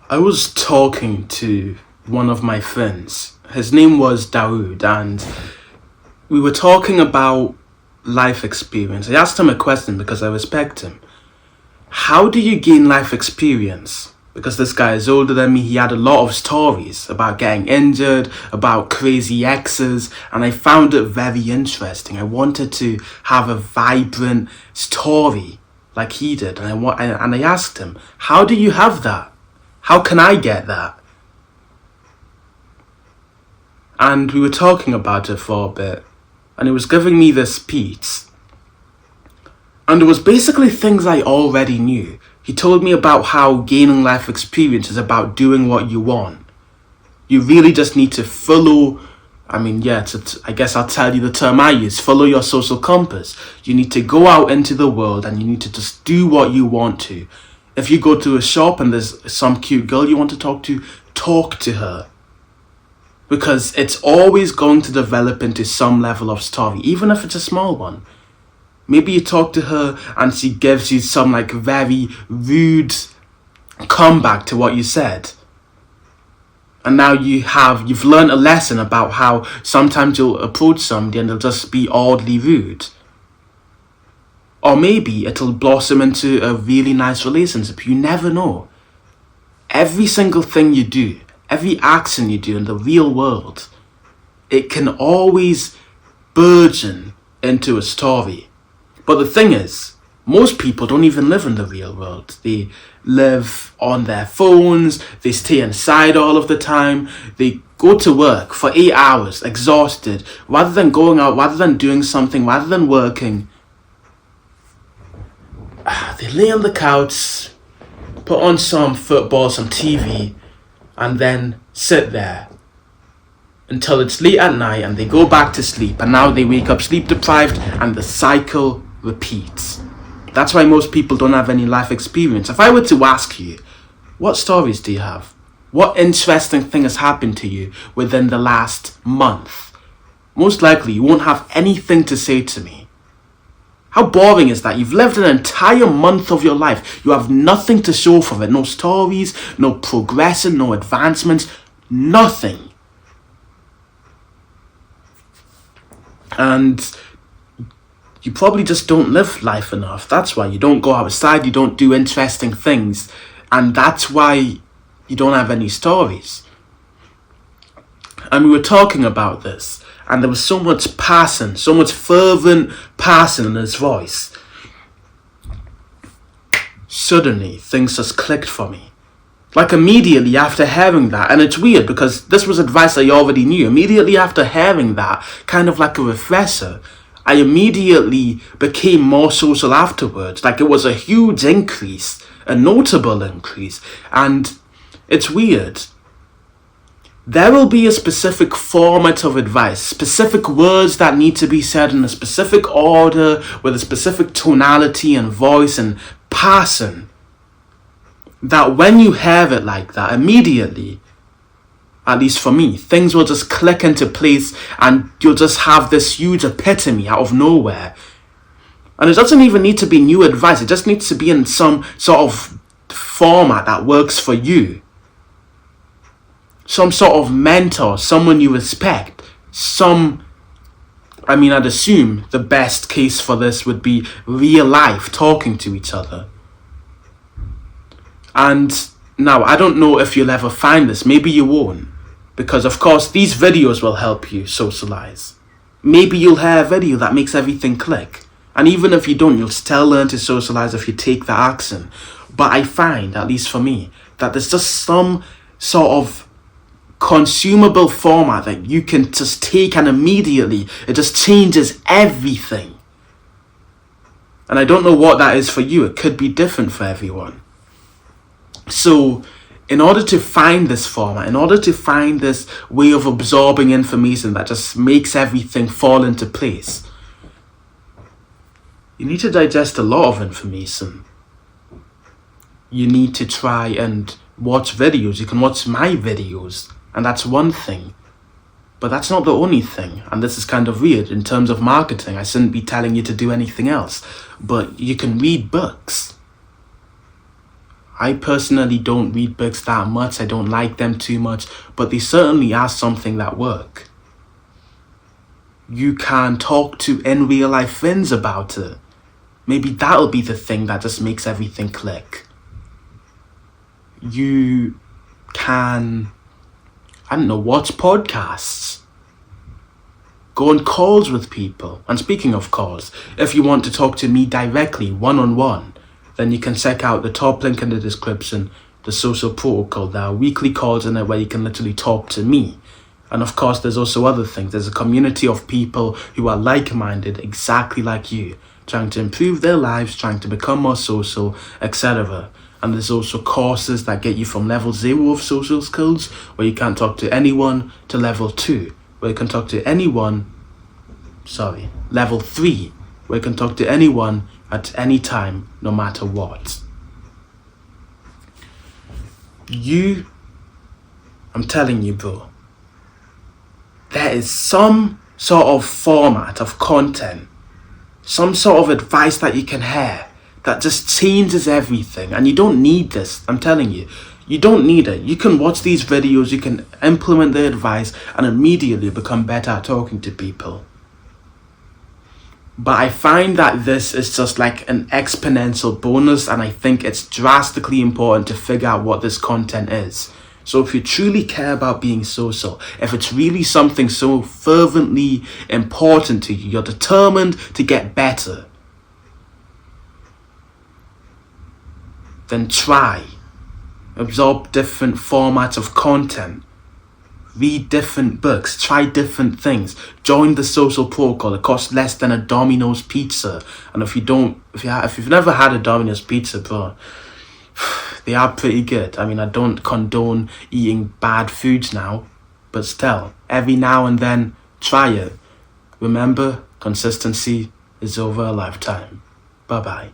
I was talking to one of my friends. His name was Dawood, and we were talking about life experience. I asked him a question because I respect him. How do you gain life experience? Because this guy is older than me, he had a lot of stories about getting injured, about crazy exes, and I found it very interesting. I wanted to have a vibrant story like he did, and I asked him, how do you have that? How can I get that? And we were talking about it for a bit, and he was giving me this speech. And it was basically things I already knew. He told me about how gaining life experience is about doing what you want. You really just need to follow, I guess I'll tell you the term I use, follow your social compass. You need to go out into the world and you need to just do what you want to. If you go to a shop and there's some cute girl you want to talk to her. Because it's always going to develop into some level of story, even if it's a small one. Maybe you talk to her and she gives you some very rude comeback to what you said. And now you've learned a lesson about how sometimes you'll approach somebody and they'll just be oddly rude. Or maybe it'll blossom into a really nice relationship. You never know. Every single thing you do, every action you do in the real world, it can always burgeon into a story. But the thing is, most people don't even live in the real world. They live on their phones, they stay inside all of the time, they go to work for 8 hours, exhausted, rather than going out, rather than doing something, rather than working. They lay on the couch, put on some football, some TV, and then sit there until it's late at night and they go back to sleep, and now they wake up sleep deprived and the cycle repeats. That's why most people don't have any life experience. If I were to ask you, what stories do you have? What interesting thing has happened to you within the last month? Most likely you won't have anything to say to me. How boring is that? You've lived an entire month of your life. You have nothing to show for it. No stories, no progression, no advancements, nothing. And you probably just don't live life enough. That's why you don't go outside, you don't do interesting things. And that's why you don't have any stories. And we were talking about this, and there was so much passion, so much fervent passion in his voice. Suddenly, things just clicked for me. Like immediately after hearing that, and it's weird because this was advice I already knew. Immediately after hearing that, kind of like a refresher, I immediately became more social afterwards. Like it was a huge increase, a notable increase. And it's weird. There will be a specific format of advice, specific words that need to be said in a specific order, with a specific tonality and voice and passion, that when you hear it like that, immediately, at least for me, things will just click into place and you'll just have this huge epitome out of nowhere. And it doesn't even need to be new advice. It just needs to be in some sort of format that works for you. Some sort of mentor, someone you respect. I'd assume the best case for this would be real life, talking to each other. And now, I don't know if you'll ever find this. Maybe you won't. Because, of course, these videos will help you socialize. Maybe you'll hear a video that makes everything click. And even if you don't, you'll still learn to socialize if you take the action. But I find, at least for me, that there's just some sort of consumable format that you can just take and immediately it just changes everything. And I don't know what that is for you. It could be different for everyone. So, in order to find this format, in order to find this way of absorbing information that just makes everything fall into place, you need to digest a lot of information. You need to try and watch videos. You can watch my videos, and that's one thing. But that's not the only thing, and this is kind of weird in terms of marketing. I shouldn't be telling you to do anything else, but you can read books. I personally don't read books that much. I don't like them too much, but they certainly are something that work. You can talk to in real life friends about it. Maybe that'll be the thing that just makes everything click. You can, watch podcasts. Go on calls with people. And speaking of calls, if you want to talk to me directly, one-on-one, then you can check out the top link in the description, the social protocol. There are weekly calls in it where you can literally talk to me. And of course, there's also other things. There's a community of people who are like-minded, exactly like you, trying to improve their lives, trying to become more social, etc. And there's also courses that get you from level 0 of social skills, where you can't talk to anyone, to level 2, where you can talk to anyone, level 3, where you can talk to anyone at any time, no matter what. I'm telling you, bro, there is some sort of format of content, some sort of advice that you can hear that just changes everything. And you don't need this, I'm telling you. You don't need it. You can watch these videos, you can implement the advice and immediately become better at talking to people. But I find that this is just like an exponential bonus, and I think it's drastically important to figure out what this content is. So if you truly care about being social, if it's really something so fervently important to you, you're determined to get better, then try. Absorb different formats of content. Read different books, try different things, join the social protocol. It costs less than a Domino's pizza. And if you've never had a Domino's pizza, bro, they are pretty good. I mean, I don't condone eating bad foods now, but still, every now and then, try it. Remember, consistency is over a lifetime. Bye-bye.